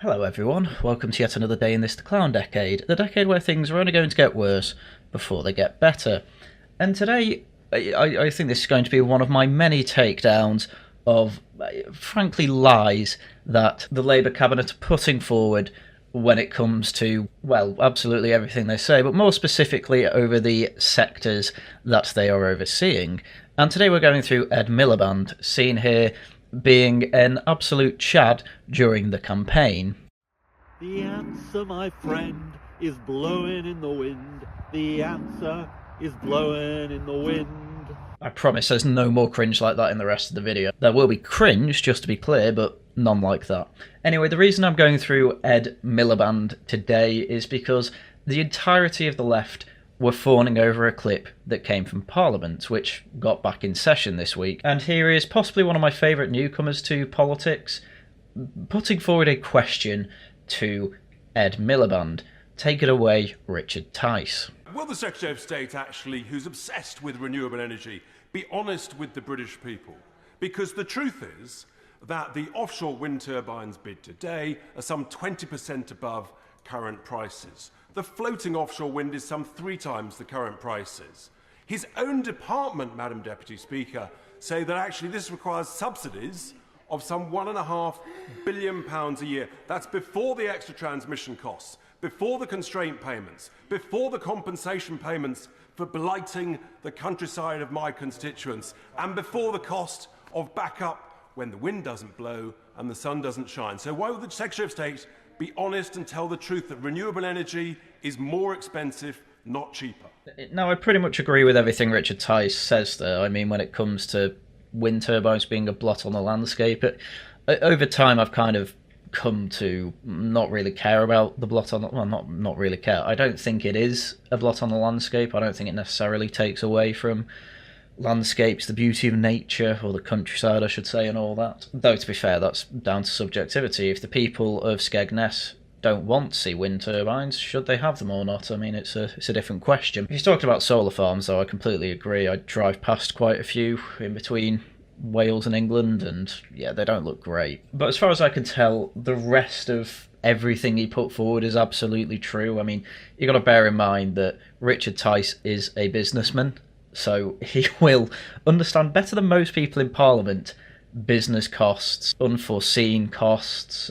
Hello everyone, welcome to yet another day in this clown decade, the decade where things are only going to get worse before they get better. And today, I think this is going to be one of my many takedowns of, frankly, lies that the Labour cabinet are putting forward when it comes to, well, absolutely everything they say, but more specifically over the sectors that they are overseeing. And today we're going through Ed Miliband, seen here being an absolute chad during the campaign. The answer, my friend, is blowing in the wind. The answer is blowing in the wind. I promise there's no more cringe like that in the rest of the video. There will be cringe, just to be clear, but none like that. Anyway, the reason I'm going through Ed Miliband today is because the entirety of the left were fawning over a clip that came from Parliament, which got back in session this week. And here is possibly one of my favourite newcomers to politics, putting forward a question to Ed Miliband. Take it away, Richard Tice. Will the Secretary of State actually, who's obsessed with renewable energy, be honest with the British people? Because the truth is that the offshore wind turbines bid today are some 20% above current prices. The floating offshore wind is some 3 times the current prices. His own department, Madam Deputy Speaker, say that actually this requires subsidies of some £1.5 billion a year. That's before the extra transmission costs, before the constraint payments, before the compensation payments for blighting the countryside of my constituents, and before the cost of backup when the wind doesn't blow and the sun doesn't shine. So why would the Secretary of State be honest and tell the truth that renewable energy is more expensive, not cheaper? Now, I pretty much agree with everything Richard Tice says there. I mean, when it comes to wind turbines being a blot on the landscape, over time I've kind of come to not really care about the blot on the, well, not really care. I don't think it is a blot on the landscape. I don't think it necessarily takes away from landscapes, the beauty of nature, or the countryside, I should say, and all that. Though, to be fair, that's down to subjectivity. If the people of Skegness don't want to see wind turbines, should they have them or not? I mean, it's a different question. If he's talking about solar farms, though, I completely agree. I drive past quite a few in between Wales and England, and yeah, they don't look great. But as far as I can tell, the rest of everything he put forward is absolutely true. I mean, you got to bear in mind that Richard Tice is a businessman, so he will understand better than most people in Parliament business costs, unforeseen costs,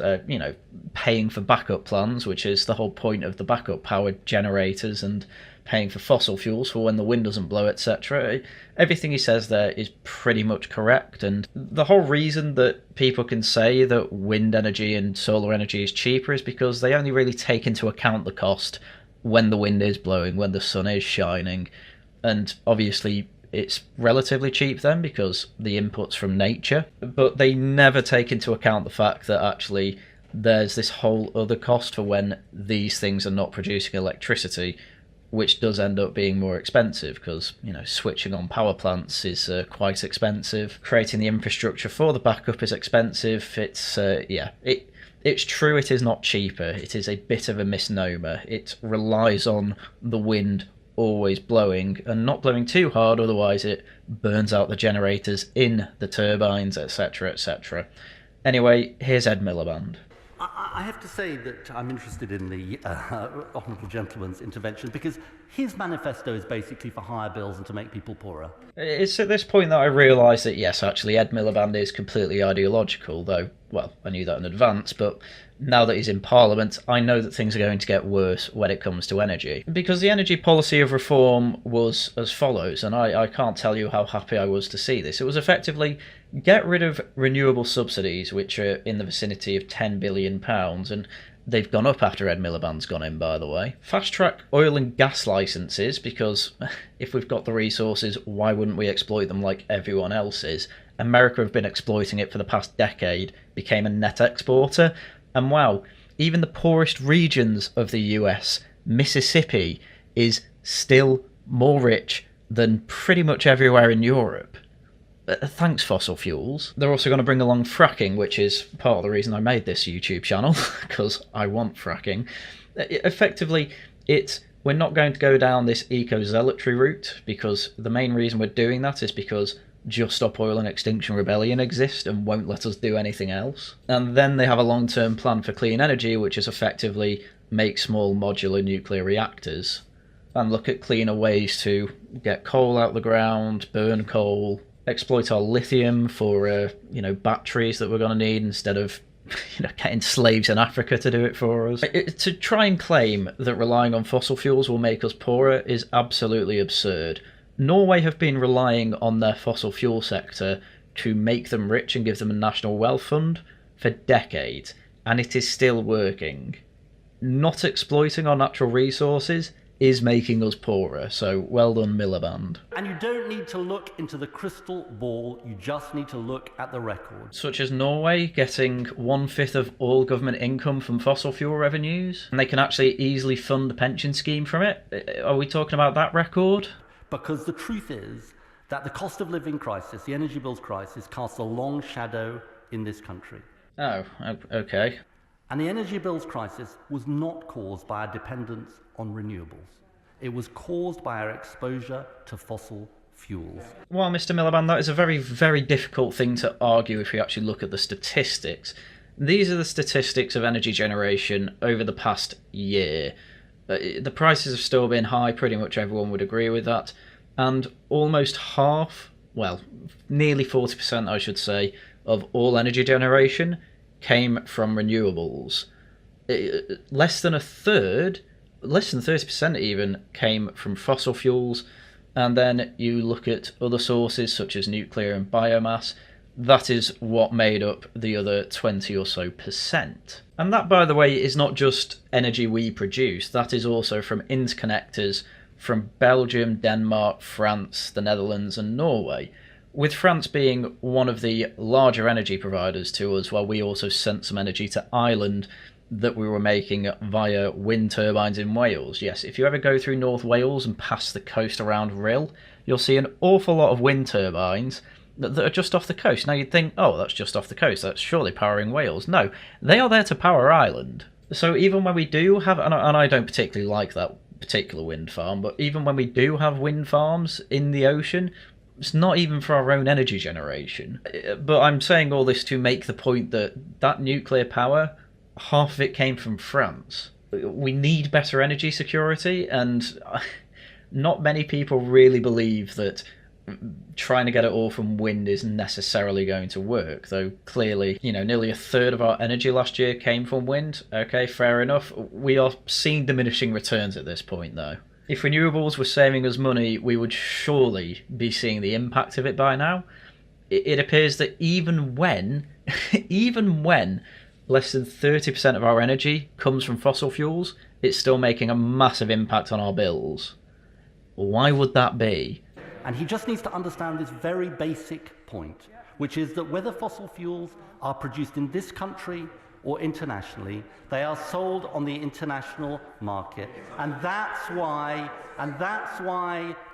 paying for backup plans, which is the whole point of the backup power generators, and paying for fossil fuels for when the wind doesn't blow, etc. Everything he says there is pretty much correct, and the whole reason that people can say that wind energy and solar energy is cheaper is because they only really take into account the cost when the wind is blowing, when the sun is shining. And obviously it's relatively cheap then because the input's from nature, but they never take into account the fact that actually there's this whole other cost for when these things are not producing electricity, which does end up being more expensive because, switching on power plants is quite expensive. Creating the infrastructure for the backup is expensive. It's true it is not cheaper. It is a bit of a misnomer. It relies on the wind always blowing and not blowing too hard, otherwise it burns out the generators in the turbines, etc, etc. Anyway, here's Ed Miliband. I have to say that I'm interested in the honourable gentleman's intervention because his manifesto is basically for higher bills and to make people poorer. It's at this point that I realise that yes, actually Ed Miliband is completely ideological, though, well, I knew that in advance, but now that he's in Parliament, I know that things are going to get worse when it comes to energy. Because the energy policy of reform was as follows, and I can't tell you how happy I was to see this. It was effectively get rid of renewable subsidies, which are in the vicinity of £10 billion, and they've gone up after Ed Miliband's gone in, by the way. Fast-track oil and gas licences, because if we've got the resources, why wouldn't we exploit them like everyone else is? America have been exploiting it for the past decade, became a net exporter, and wow, even the poorest regions of the US, Mississippi, is still more rich than pretty much everywhere in Europe. Thanks, fossil fuels. They're also going to bring along fracking, which is part of the reason I made this YouTube channel, because I want fracking. Effectively, we're not going to go down this eco-zealotry route, because the main reason we're doing that is because Just Stop Oil and Extinction Rebellion exist and won't let us do anything else. And then they have a long-term plan for clean energy, which is effectively make small modular nuclear reactors and look at cleaner ways to get coal out the ground, burn coal, exploit our lithium for batteries that we're going to need instead of getting slaves in Africa to do it for us. To try and claim that relying on fossil fuels will make us poorer is absolutely absurd. Norway have been relying on their fossil fuel sector to make them rich and give them a national wealth fund for decades, and it is still working. Not exploiting our natural resources is making us poorer, so well done, Miliband. And you don't need to look into the crystal ball, you just need to look at the record. Such as Norway getting 1/5 of all government income from fossil fuel revenues, and they can actually easily fund a pension scheme from it. Are we talking about that record? Because the truth is that the cost of living crisis, the energy bills crisis, casts a long shadow in this country. Oh, okay. And the energy bills crisis was not caused by our dependence on renewables. It was caused by our exposure to fossil fuels. Well, Mr. Miliband, that is a very, very difficult thing to argue if you actually look at the statistics. These are the statistics of energy generation over the past year. The prices have still been high, pretty much everyone would agree with that. And almost half, well, nearly 40%, I should say, of all energy generation came from renewables. Less than a third, less than 30% even, came from fossil fuels. And then you look at other sources such as nuclear and biomass. That is what made up the other 20 or so percent. And that, by the way, is not just energy we produce. That is also from interconnectors from Belgium, Denmark, France, the Netherlands and Norway. With France being one of the larger energy providers to us, while we also sent some energy to Ireland that we were making via wind turbines in Wales. Yes, if you ever go through North Wales and past the coast around Rhyl, you'll see an awful lot of wind turbines that are just off the coast. Now you'd think, oh, that's just off the coast, that's surely powering Wales. No, they are there to power Ireland. So even when we do have, and I don't particularly like that particular wind farm, but even when we do have wind farms in the ocean, it's not even for our own energy generation. But I'm saying all this to make the point that that nuclear power, half of it came from France. We need better energy security, and not many people really believe that trying to get it all from wind is necessarily going to work, though clearly, nearly a third of our energy last year came from wind. Okay, fair enough. We are seeing diminishing returns at this point, though. If renewables were saving us money, we would surely be seeing the impact of it by now. It appears that even when less than 30% of our energy comes from fossil fuels, it's still making a massive impact on our bills. Why would that be? And he just needs to understand this very basic point, which is that whether fossil fuels are produced in this country or internationally, they are sold on the international market. And that's why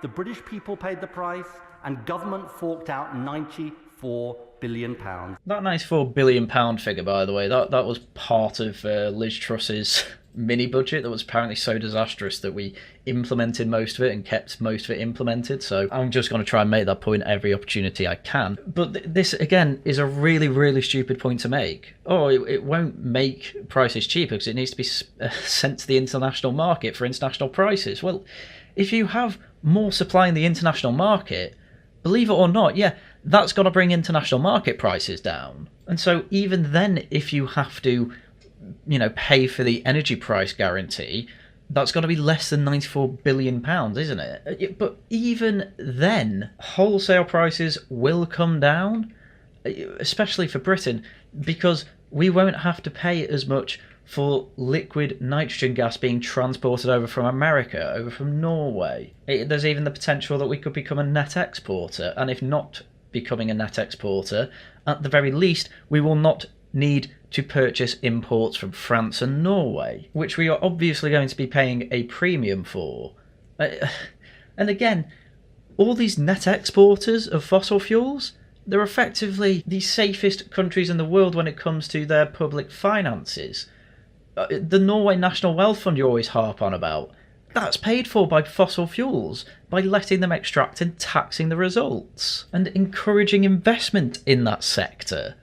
the British people paid the price and government forked out £94 billion. That £94 billion figure, by the way, that was part of Liz Truss's mini budget that was apparently so disastrous that we implemented most of it and kept most of it implemented. So I'm just going to try and make that point every opportunity I can. But this, again, is a really, really stupid point to make. Oh, it won't make prices cheaper because it needs to be sent to the international market for international prices. Well, if you have more supply in the international market, believe it or not, yeah, that's going to bring international market prices down. And so even then, if you have to pay for the energy price guarantee, that's got to be less than £94 billion, isn't it? But even then, wholesale prices will come down, especially for Britain, because we won't have to pay as much for liquid nitrogen gas being transported over from America, over from Norway. There's even the potential that we could become a net exporter, and if not becoming a net exporter, at the very least, we will not need to purchase imports from France and Norway, which we are obviously going to be paying a premium for. And again, all these net exporters of fossil fuels, they're effectively the safest countries in the world when it comes to their public finances. The Norway National Wealth Fund you always harp on about, That's paid for by fossil fuels, by letting them extract and taxing the results, and encouraging investment in that sector.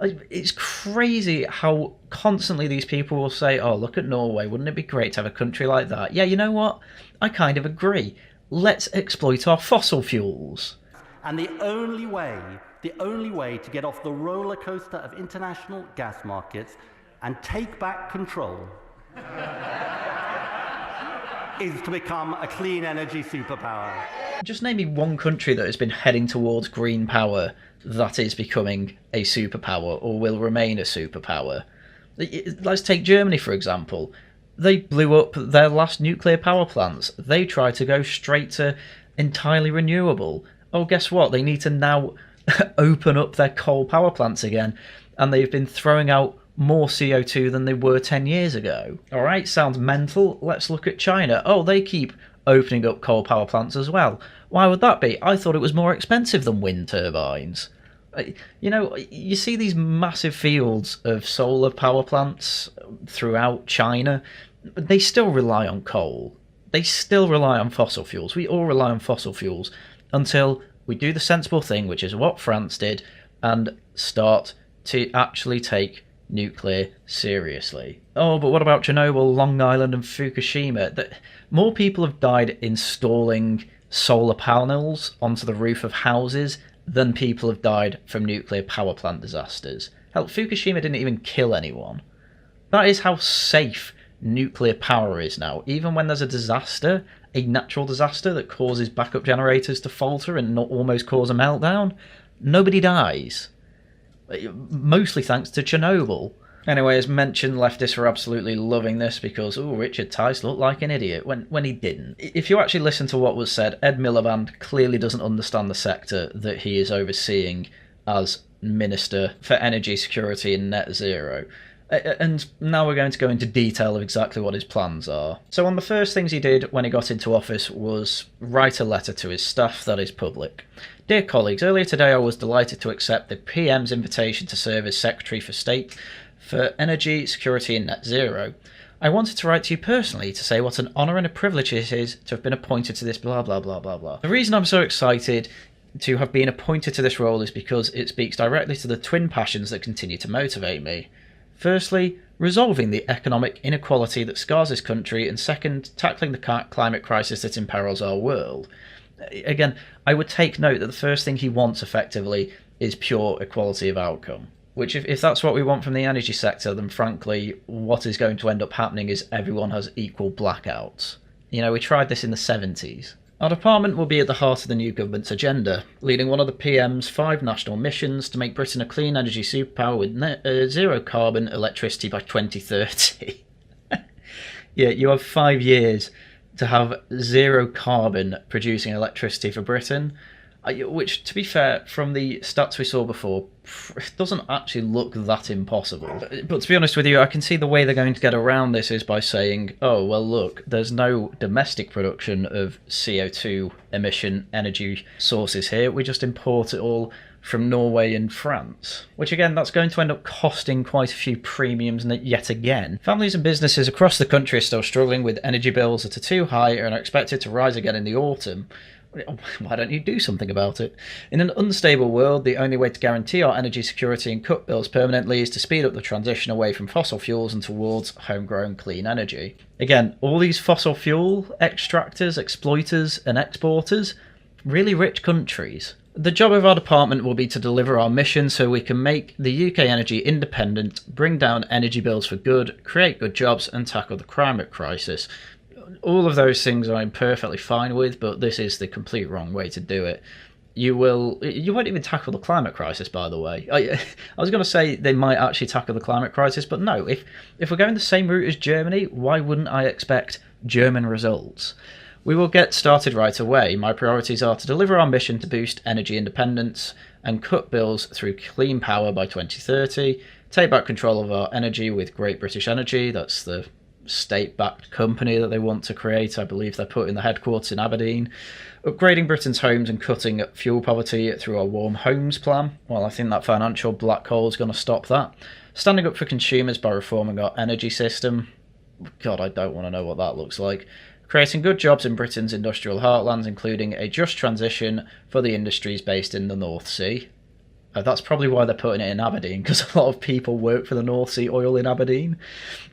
It's crazy how constantly these people will say, oh, look at Norway, wouldn't it be great to have a country like that? Yeah, you know what? I kind of agree. Let's exploit our fossil fuels. And the only way to get off the roller coaster of international gas markets and take back control is to become a clean energy superpower. Just name me one country that has been heading towards green power that is becoming a superpower or will remain a superpower. Let's take Germany, for example. They blew up their last nuclear power plants. They tried to go straight to entirely renewable. Oh, guess what? They need to now open up their coal power plants again, and they've been throwing out more CO2 than they were 10 years ago. All right, sounds mental. Let's look at China. Oh, they keep opening up coal power plants as well. Why would that be? I thought it was more expensive than wind turbines. You know, you see these massive fields of solar power plants throughout China. They still rely on coal. They still rely on fossil fuels. We all rely on fossil fuels until we do the sensible thing, which is what France did, and start to actually take nuclear seriously. Oh, but what about Chernobyl, Long Island and Fukushima? More people have died installing solar panels onto the roof of houses than people have died from nuclear power plant disasters. Hell, Fukushima didn't even kill anyone. That is how safe nuclear power is now. Even when there's a disaster, a natural disaster that causes backup generators to falter and not almost cause a meltdown, nobody dies. Mostly thanks to Chernobyl. Anyway, as mentioned, leftists were absolutely loving this because, Richard Tice looked like an idiot when he didn't. If you actually listen to what was said, Ed Miliband clearly doesn't understand the sector that he is overseeing as Minister for Energy Security and Net Zero. And now we're going to go into detail of exactly what his plans are. So one of the first things he did when he got into office was write a letter to his staff that is public. Dear colleagues, earlier today I was delighted to accept the PM's invitation to serve as Secretary for State for Energy, Security and Net Zero. I wanted to write to you personally to say what an honour and a privilege it is to have been appointed to this blah blah blah blah blah. The reason I'm so excited to have been appointed to this role is because it speaks directly to the twin passions that continue to motivate me. Firstly, resolving the economic inequality that scars this country, and second, tackling the climate crisis that imperils our world. Again, I would take note that the first thing he wants, effectively, is pure equality of outcome. Which, if that's what we want from the energy sector, then frankly, what is going to end up happening is everyone has equal blackouts. You know, we tried this in the 70s. Our department will be at the heart of the new government's agenda, leading one of the PM's 5 national missions to make Britain a clean energy superpower with zero carbon electricity by 2030. Yeah, you have 5 years to have zero carbon producing electricity for Britain, which, to be fair, from the stats we saw before, it doesn't actually look that impossible. But to be honest with you, I can see the way they're going to get around this is by saying, oh, well, look, there's no domestic production of CO2 emission energy sources here. We just import it all from Norway and France. Which, again, that's going to end up costing quite a few premiums yet again. Families and businesses across the country are still struggling with energy bills that are too high and are expected to rise again in the autumn. Why don't you do something about it? In an unstable world, the only way to guarantee our energy security and cut bills permanently is to speed up the transition away from fossil fuels and towards homegrown clean energy. Again, all these fossil fuel extractors, exploiters and exporters, really rich countries. The job of our department will be to deliver our mission so we can make the UK energy independent, bring down energy bills for good, create good jobs and tackle the climate crisis. All of those things I'm perfectly fine with, but this is the complete wrong way to do it. You won't even tackle the climate crisis, by the way. I was going to say they might actually tackle the climate crisis, but no, if we're going the same route as Germany, why wouldn't I expect German results? We will get started right away. My priorities are to deliver our mission to boost energy independence and cut bills through clean power by 2030, take back control of our energy with Great British Energy, that's the state-backed company that they want to create. I believe they're putting the headquarters in Aberdeen. Upgrading Britain's homes and cutting fuel poverty through our Warm Homes plan. Well, I think that financial black hole is going to stop that. Standing up for consumers by reforming our energy system. God, I don't want to know what that looks like. creating good jobs in Britain's industrial heartlands, including a just transition for the industries based in the North Sea. That's probably why they're putting it in Aberdeen, because a lot of people work for the North Sea oil in Aberdeen.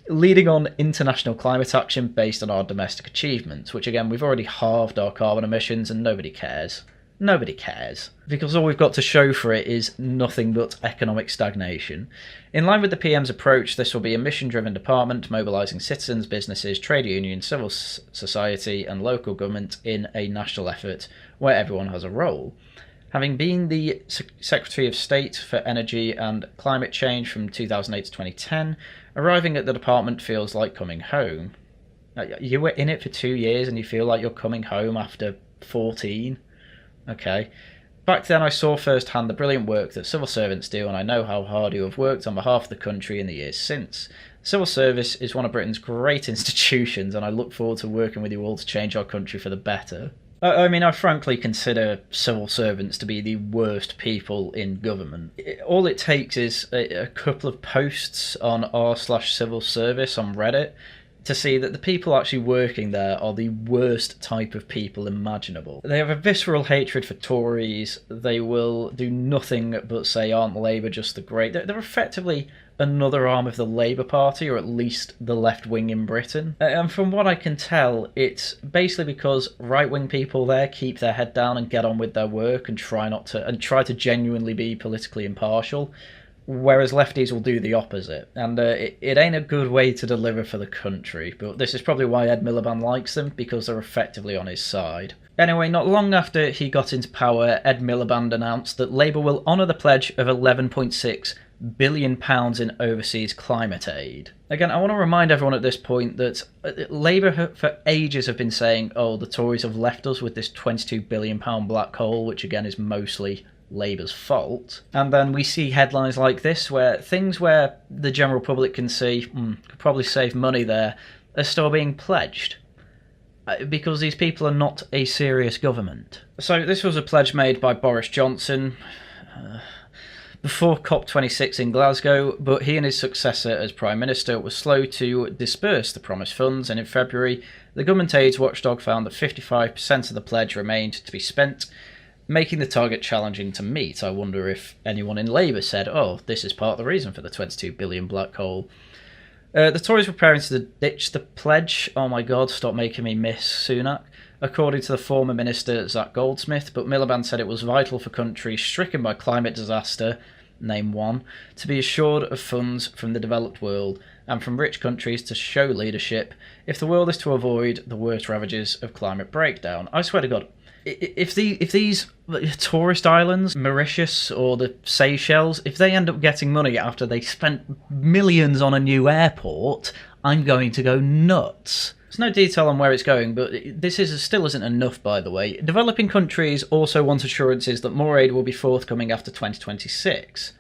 Leading on international climate action based on our domestic achievements, which again, we've already halved our carbon emissions and nobody cares. Nobody cares, because all we've got to show for it is nothing but economic stagnation. In line with the PM's approach, this will be a mission-driven department, mobilising citizens, businesses, trade unions, civil society and local government in a national effort where everyone has a role. Having been the Secretary of State for Energy and Climate Change from 2008 to 2010, arriving at the department feels like coming home. You were in it for 2 years and you feel like you're coming home after 14? Okay. Back then I saw firsthand the brilliant work that civil servants do, and I know how hard you have worked on behalf of the country in the years since. Civil service is one of Britain's great institutions, and I look forward to working with you all to change our country for the better. I mean, I frankly consider civil servants to be the worst people in government. All it takes is a couple of posts on r/civil service on Reddit to see that the people actually working there are the worst type of people imaginable. They have a visceral hatred for Tories. They will do nothing but say, aren't Labour just the great... They're effectively another arm of the Labour Party, or at least the left wing in Britain. And from what I can tell, it's basically because right-wing people there keep their head down and get on with their work and try to genuinely be politically impartial, whereas lefties will do the opposite. And it ain't a good way to deliver for the country, but this is probably why Ed Miliband likes them, because they're effectively on his side. Anyway, not long after he got into power, Ed Miliband announced that Labour will honour the pledge of £11.6 billion in overseas climate aid. Again, I want to remind everyone at this point that Labour for ages have been saying, oh, the Tories have left us with this £22 billion black hole, which again is mostly Labour's fault. And then we see headlines like this where things where the general public can see, could probably save money there, are still being pledged. Because these people are not a serious government. So this was a pledge made by Boris Johnson before COP26 in Glasgow, but he and his successor as Prime Minister were slow to disperse the promised funds, and in February the government aids watchdog found that 55% of the pledge remained to be spent, making the target challenging to meet. I wonder if anyone in Labour said, oh, this is part of the reason for the 22 billion black hole. The Tories were preparing to ditch the pledge. Oh my god, stop making me miss Sunak. According to the former minister Zach Goldsmith, but Miliband said it was vital for countries stricken by climate disaster, name one, to be assured of funds from the developed world and from rich countries to show leadership if the world is to avoid the worst ravages of climate breakdown. I swear to God, if these tourist islands, Mauritius or the Seychelles, if they end up getting money after they spent millions on a new airport, I'm going to go nuts. There's no detail on where it's going, but this still isn't enough, by the way. Developing countries also want assurances that more aid will be forthcoming after 2026.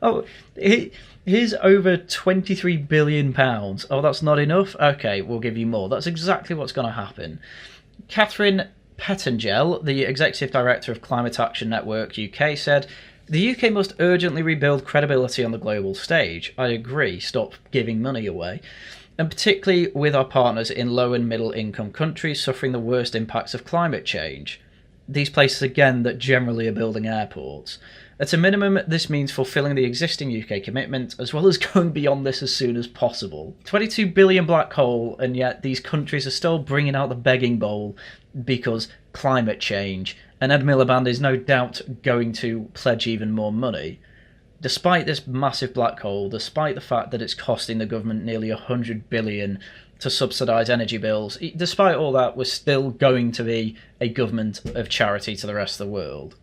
Oh, here's over £23 billion. Oh, that's not enough? Okay, we'll give you more. That's exactly what's going to happen. Catherine Pettingell, the Executive Director of Climate Action Network UK, said, the UK must urgently rebuild credibility on the global stage. I agree, stop giving money away. And particularly with our partners in low and middle income countries suffering the worst impacts of climate change. These places, again, that generally are building airports. At a minimum, this means fulfilling the existing UK commitment, as well as going beyond this as soon as possible. 22 billion black hole, and yet these countries are still bringing out the begging bowl because climate change, and Ed Miliband is no doubt going to pledge even more money. Despite this massive black hole, despite the fact that it's costing the government nearly $100 billion to subsidise energy bills, despite all that, we're still going to be a government of charity to the rest of the world.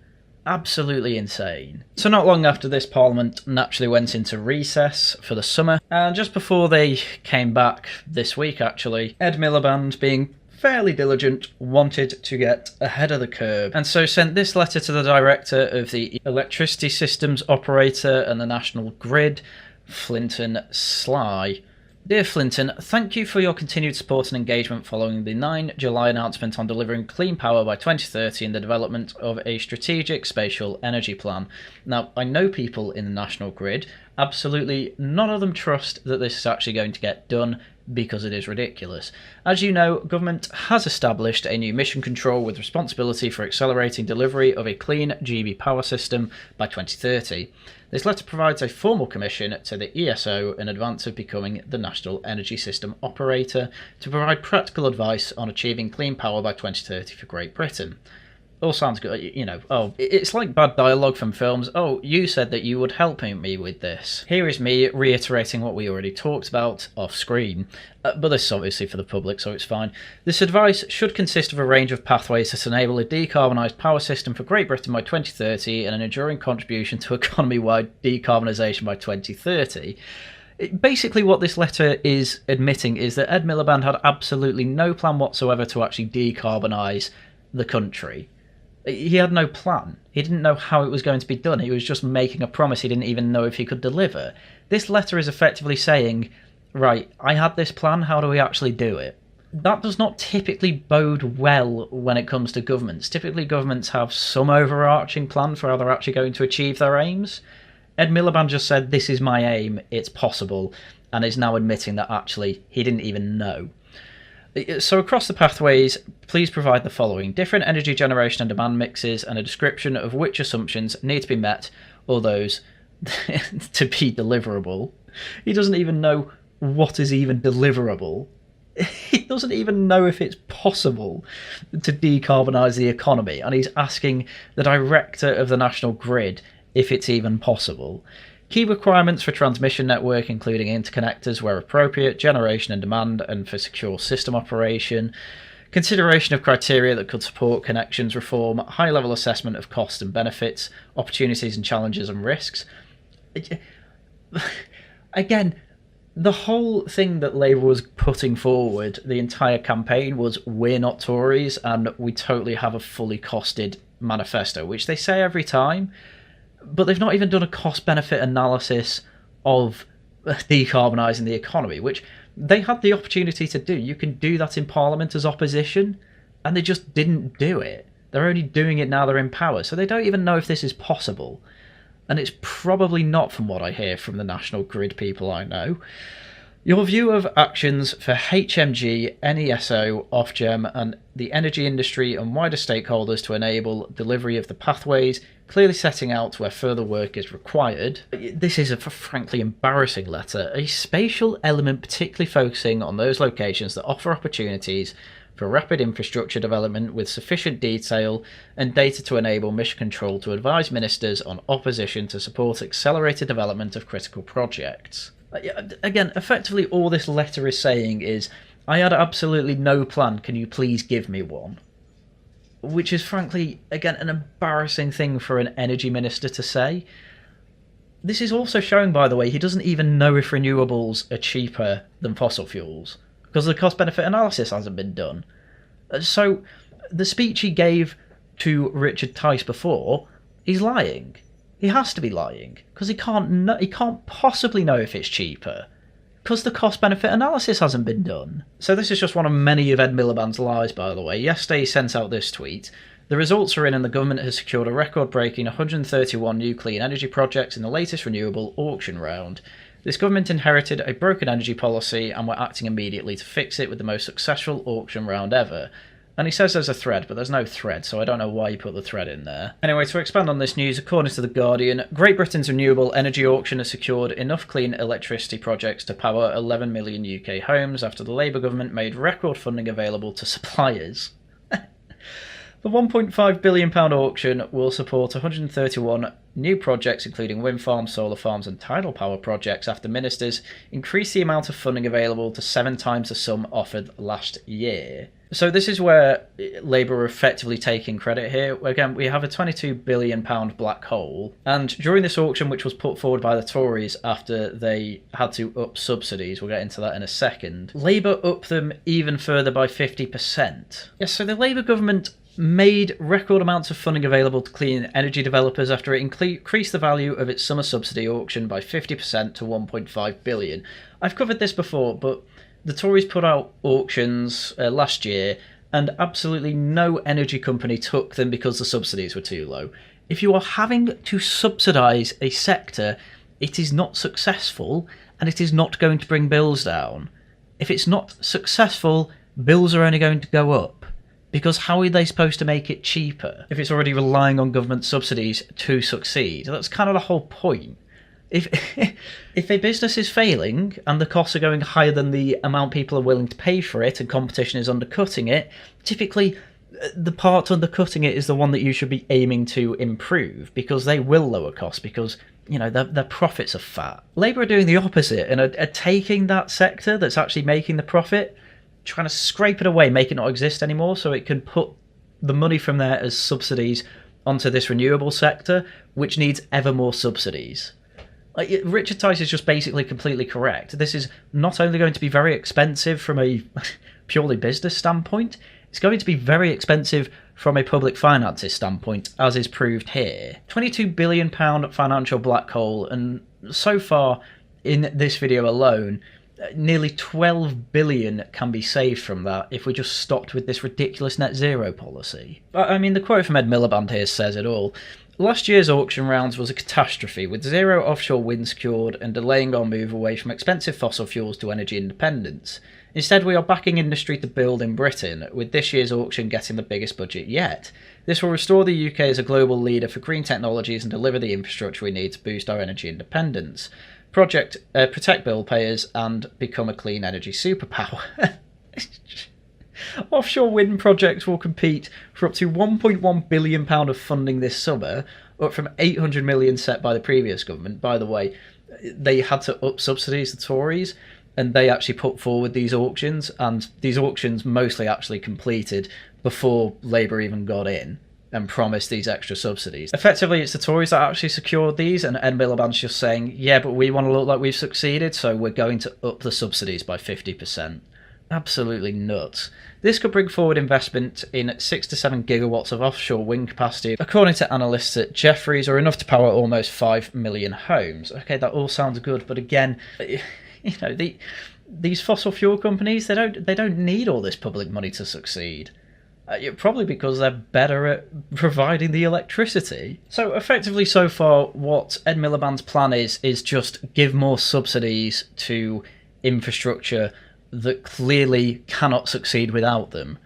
Absolutely insane. So not long after this, Parliament naturally went into recess for the summer, and just before they came back this week actually, Ed Miliband, being fairly diligent, wanted to get ahead of the curve, and so sent this letter to the director of the Electricity Systems Operator and the National Grid, Flinton Sly. Dear Flinton, thank you for your continued support and engagement following the 9 July announcement on delivering clean power by 2030 and the development of a strategic spatial energy plan. Now, I know people in the National Grid, absolutely none of them trust that this is actually going to get done. because it is ridiculous. As you know, government has established a new mission control with responsibility for accelerating delivery of a clean GB power system by 2030. This letter provides a formal commission to the ESO in advance of becoming the National Energy System Operator to provide practical advice on achieving clean power by 2030 for Great Britain. All sounds good, you know. Oh, it's like bad dialogue from films. Oh, you said that you would help me with this. Here is me reiterating what we already talked about off screen. But this is obviously for the public, so it's fine. This advice should consist of a range of pathways that enable a decarbonised power system for Great Britain by 2030 and an enduring contribution to economy-wide decarbonisation by 2030. Basically what this letter is admitting is that Ed Miliband had absolutely no plan whatsoever to actually decarbonise the country. He had no plan. He didn't know how it was going to be done. He was just making a promise he didn't even know if he could deliver. This letter is effectively saying, right, I had this plan, how do we actually do it? That does not typically bode well when it comes to governments. Typically governments have some overarching plan for how they're actually going to achieve their aims. Ed Miliband just said, this is my aim, it's possible, and is now admitting that actually he didn't even know. So across the pathways, please provide the following: different energy generation and demand mixes and a description of which assumptions need to be met or those to be deliverable. He doesn't even know what is even deliverable. He doesn't even know if it's possible to decarbonise the economy, and he's asking the director of the National Grid if it's even possible. Key requirements for transmission network, including interconnectors where appropriate, generation and demand, and for secure system operation. Consideration of criteria that could support connections reform, high-level assessment of costs and benefits, opportunities and challenges and risks. Again, the whole thing that Labour was putting forward, the entire campaign, was we're not Tories and we totally have a fully costed manifesto, which they say every time. But they've not even done a cost-benefit analysis of decarbonising the economy, which they had the opportunity to do. You can do that in Parliament as opposition, and they just didn't do it. They're only doing it now they're in power, so they don't even know if this is possible. And it's probably not, from what I hear from the National Grid people I know. Your view of actions for HMG, NESO, Ofgem and the energy industry and wider stakeholders to enable delivery of the pathways, clearly setting out where further work is required. This is a frankly embarrassing letter. A spatial element particularly focusing on those locations that offer opportunities for rapid infrastructure development with sufficient detail and data to enable mission control to advise ministers on opposition to support accelerated development of critical projects. Again, effectively all this letter is saying is, I had absolutely no plan, can you please give me one? Which is frankly, again, an embarrassing thing for an energy minister to say. This is also showing, by the way, he doesn't even know if renewables are cheaper than fossil fuels, because the cost-benefit analysis hasn't been done. So, the speech he gave to Richard Tice before, he's lying. He has to be lying, because he can't possibly know if it's cheaper, because the cost-benefit analysis hasn't been done. So this is just one of many of Ed Miliband's lies, by the way. Yesterday he sent out this tweet: the results are in and the government has secured a record-breaking 131 new clean energy projects in the latest renewable auction round. This government inherited a broken energy policy and were acting immediately to fix it with the most successful auction round ever. And he says there's a thread, but there's no thread, so I don't know why you put the thread in there. Anyway, to expand on this news, according to The Guardian, Great Britain's renewable energy auction has secured enough clean electricity projects to power 11 million UK homes after the Labour government made record funding available to suppliers. The £1.5 billion auction will support 131 new projects, including wind farms, solar farms and tidal power projects, after ministers increased the amount of funding available to 7 times the sum offered last year. So this is where Labour are effectively taking credit here. Again, we have a £22 billion black hole, and during this auction, which was put forward by the Tories after they had to up subsidies, we'll get into that in a second, Labour upped them even further by 50%. Yes, so the Labour government made record amounts of funding available to clean energy developers after it increased the value of its summer subsidy auction by 50% to £1.5 billion. I've covered this before, but the Tories put out auctions last year, and absolutely no energy company took them because the subsidies were too low. If you are having to subsidise a sector, it is not successful, and it is not going to bring bills down. if it's not successful, bills are only going to go up. Because how are they supposed to make it cheaper if it's already relying on government subsidies to succeed? That's kind of the whole point. If if a business is failing and the costs are going higher than the amount people are willing to pay for it and competition is undercutting it, typically the part undercutting it is the one that you should be aiming to improve, because they will lower costs because, you know, their profits are fat. Labour are doing the opposite and are taking that sector that's actually making the profit, trying to scrape it away, make it not exist anymore so it can put the money from there as subsidies onto this renewable sector, which needs ever more subsidies. Richard Tice is just basically completely correct. This is not only going to be very expensive from a purely business standpoint, it's going to be very expensive from a public finances standpoint, as is proved here. £22 billion financial black hole, and so far in this video alone, nearly 12 billion can be saved from that if we just stopped with this ridiculous net zero policy. I mean, the quote from Ed Miliband here says it all. Last year's auction rounds was a catastrophe, with zero offshore wind secured and delaying our move away from expensive fossil fuels to energy independence. Instead, we are backing industry to build in Britain, with this year's auction getting the biggest budget yet. This will restore the UK as a global leader for green technologies and deliver the infrastructure we need to boost our energy independence. Protect bill payers and become a clean energy superpower. Offshore wind projects will compete for up to £1.1 billion of funding this summer, up from £800 million set by the previous government. By the way, they had to up subsidies, the Tories, and they actually put forward these auctions, and these auctions mostly actually completed before Labour even got in and promised these extra subsidies. Effectively, it's the Tories that actually secured these, and Ed Miliband's just saying, yeah, but we want to look like we've succeeded, so we're going to up the subsidies by 50%. Absolutely nuts. This could bring forward investment in 6 to 7 gigawatts of offshore wind capacity, according to analysts at Jefferies, or enough to power almost 5 million homes. Okay, that all sounds good, but again, you know, these fossil fuel companies, they don't need all this public money to succeed. Probably because they're better at providing the electricity. So effectively so far, what Ed Miliband's plan is just give more subsidies to infrastructure that clearly cannot succeed without them.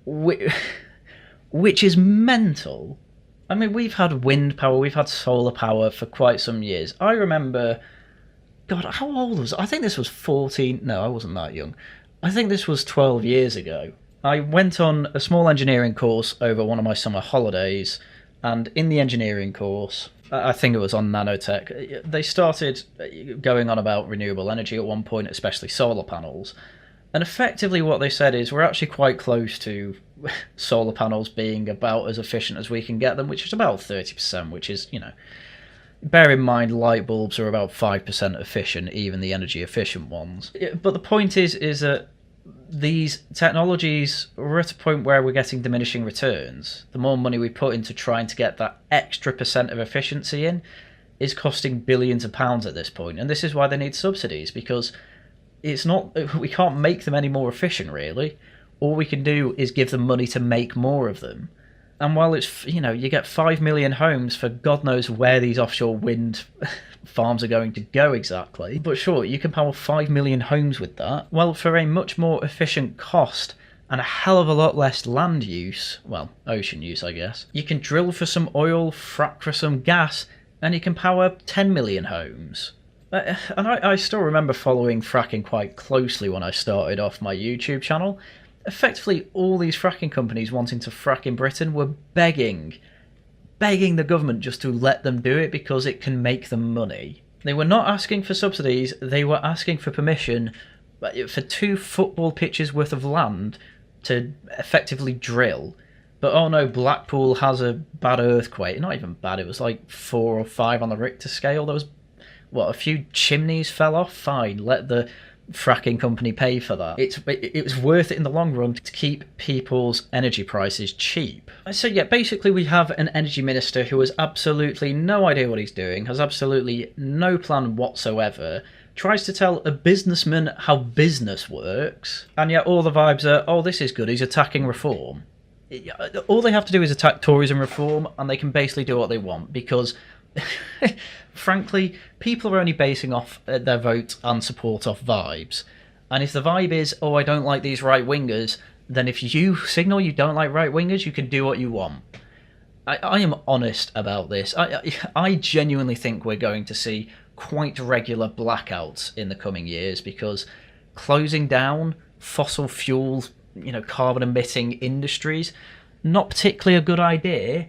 Which is mental. I mean, we've had wind power, we've had solar power for quite some years. I remember, God, how old was I? I think this was 14, no, I wasn't that young. I think this was 12 years ago. I went on a small engineering course over one of my summer holidays, and in the engineering course, I think it was on nanotech, they started going on about renewable energy at one point, especially solar panels. And effectively what they said is we're actually quite close to solar panels being about as efficient as we can get them, which is about 30%, which is, you know, bear in mind light bulbs are about 5% efficient, even the energy efficient ones. But the point is that these technologies are at a point where we're getting diminishing returns. The more money we put into trying to get that extra percent of efficiency in is costing billions of pounds at this point. And this is why they need subsidies, because it's not, we can't make them any more efficient, really. All we can do is give them money to make more of them. And while it's, you know, you get 5 million homes for God knows where these offshore wind farms are going to go exactly. But sure, you can power 5 million homes with that. Well, for a much more efficient cost and a hell of a lot less land use, well, ocean use, I guess, you can drill for some oil, frack for some gas, and you can power 10 million homes. And I still remember following fracking quite closely when I started off my YouTube channel. Effectively, all these fracking companies wanting to frack in Britain were begging the government just to let them do it because it can make them money. They were not asking for subsidies, they were asking for permission for 2 football pitches worth of land to effectively drill. But oh no, Blackpool has a bad earthquake. Not even bad, it was like 4 or 5 on the Richter scale. There was, a few chimneys fell off? Fine, let the fracking company pay for that. It was worth it in the long run to keep people's energy prices cheap. So yeah, basically we have an energy minister who has absolutely no idea what he's doing, has absolutely no plan whatsoever, tries to tell a businessman how business works, and yet all the vibes are, oh, this is good, he's attacking reform. All they have to do is attack Tories and reform, and they can basically do what they want, because frankly, people are only basing off their vote and support off vibes. And if the vibe is, oh, I don't like these right-wingers, then if you signal you don't like right-wingers, you can do what you want. I am honest about this. I genuinely think we're going to see quite regular blackouts in the coming years, because closing down fossil fuel, carbon-emitting industries, not particularly a good idea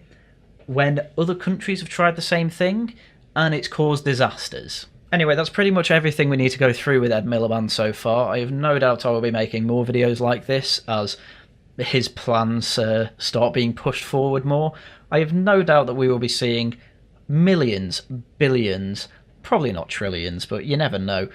when other countries have tried the same thing and it's caused disasters. Anyway, that's pretty much everything we need to go through with Ed Miliband so far. I have no doubt I will be making more videos like this as his plans start being pushed forward more. I have no doubt that we will be seeing millions, billions, probably not trillions, but you never know,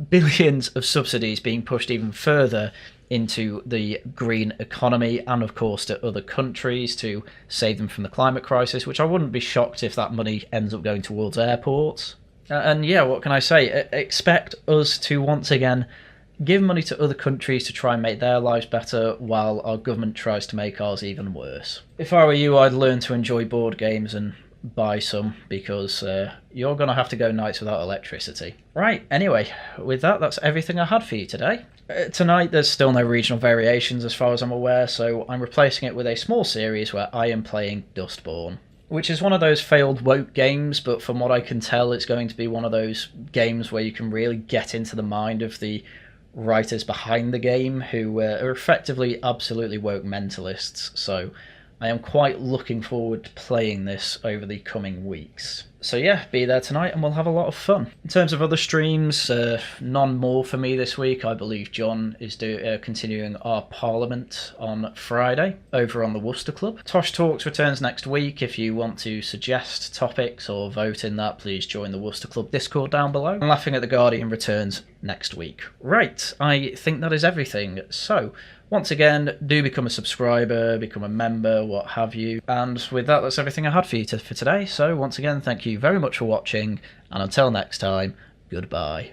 billions of subsidies being pushed even further into the green economy, and of course to other countries to save them from the climate crisis, which I wouldn't be shocked if that money ends up going towards airports. And yeah, what can I say? Expect us to once again give money to other countries to try and make their lives better, while our government tries to make ours even worse. If I were you, I'd learn to enjoy board games and buy some, because you're going to have to go nights without electricity. Right, anyway, with that, that's everything I had for you today. Tonight, there's still no regional variations as far as I'm aware, so I'm replacing it with a small series where I am playing Dustborn, which is one of those failed woke games, but from what I can tell, it's going to be one of those games where you can really get into the mind of the writers behind the game, who are effectively absolutely woke mentalists, so I am quite looking forward to playing this over the coming weeks. So yeah, be there tonight and we'll have a lot of fun. In terms of other streams, none more for me this week. I believe John is continuing our Parliament on Friday over on the Worcester Club. Tosh Talks returns next week. If you want to suggest topics or vote in that, please join the Worcester Club Discord down below. And Laughing at the Guardian returns next week. Right, I think that is everything. So, once again, do become a subscriber, become a member, what have you. And with that, that's everything I had for you for today. So once again, thank you very much for watching, and until next time, goodbye.